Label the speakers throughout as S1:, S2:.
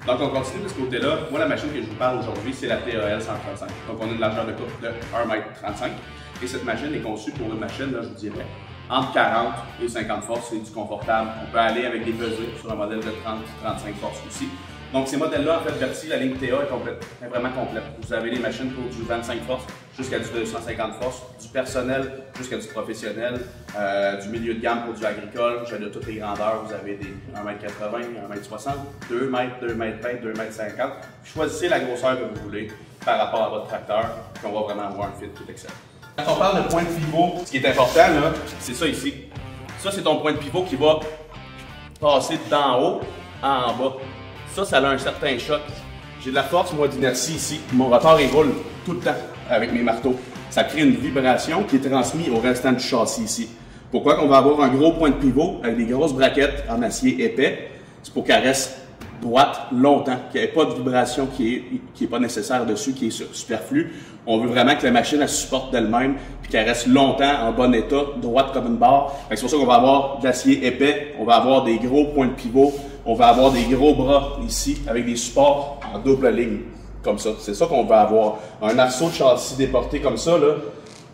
S1: Donc, on continue de ce côté-là. Moi, la machine que je vous parle aujourd'hui, c'est la TAL 135. Donc, on a une largeur de couple de 1,35 m. Et cette machine est conçue pour une machine, là, je vous dirais, entre 40 et 50 forces. C'est du confortable. On peut aller avec des pesées sur un modèle de 30-35 forces aussi. Donc, ces modèles-là, en fait, Verti, la ligne TA est vraiment complète. Vous avez des machines pour du 25 forces jusqu'à du 250 forces, du personnel jusqu'à du professionnel, du milieu de gamme pour du agricole, de toutes les grandeurs. Vous avez des 1,80 m, 1,60 m, 2 m, 2,20 m, 2,50 m. Choisissez la grosseur que vous voulez par rapport à votre tracteur, puis on va vraiment avoir un fit tout excellent. Quand on parle de point de pivot, ce qui est important, là, c'est ça ici. Ça, c'est ton point de pivot qui va passer d'en haut en bas. Ça a un certain choc. J'ai de la force, moi, d'inertie ici. Mon rotor, il roule tout le temps avec mes marteaux. Ça crée une vibration qui est transmise au restant du châssis ici. Pourquoi qu'on va avoir un gros point de pivot avec des grosses braquettes en acier épais? C'est pour qu'elle reste droite longtemps, qu'il n'y ait pas de vibration qui est pas nécessaire dessus, qui est superflue. On veut vraiment que la machine elle supporte d'elle-même puis qu'elle reste longtemps en bon état, droite comme une barre. C'est pour ça qu'on va avoir de l'acier épais, on va avoir des gros points de pivot, on va avoir des gros bras ici avec des supports en double ligne, comme ça. C'est ça qu'on va avoir. Un arceau de châssis déporté comme ça, là,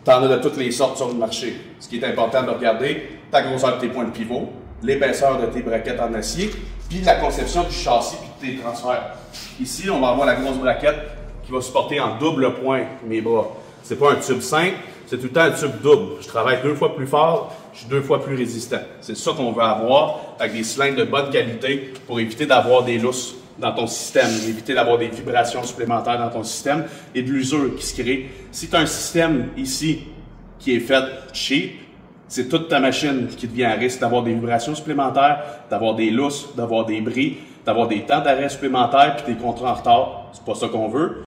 S1: t'en as de toutes les sortes sur le marché. Ce qui est important de regarder, ta grosseur de tes points de pivot, l'épaisseur de tes braquettes en acier, puis la conception du châssis puis de tes transferts. Ici, on va avoir la grosse braquette qui va supporter en double point mes bras. C'est pas un tube simple, c'est tout le temps un tube double. Je travaille 2 fois plus fort, je suis 2 fois plus résistant. C'est ça qu'on veut avoir avec des cylindres de bonne qualité pour éviter d'avoir des lousses dans ton système, éviter d'avoir des vibrations supplémentaires dans ton système et de l'usure qui se crée. Si tu as un système ici qui est fait cheap, c'est toute ta machine qui devient à risque d'avoir des vibrations supplémentaires, d'avoir des lousses, d'avoir des bris, d'avoir des temps d'arrêt supplémentaires puis des contrats en retard. C'est pas ça qu'on veut.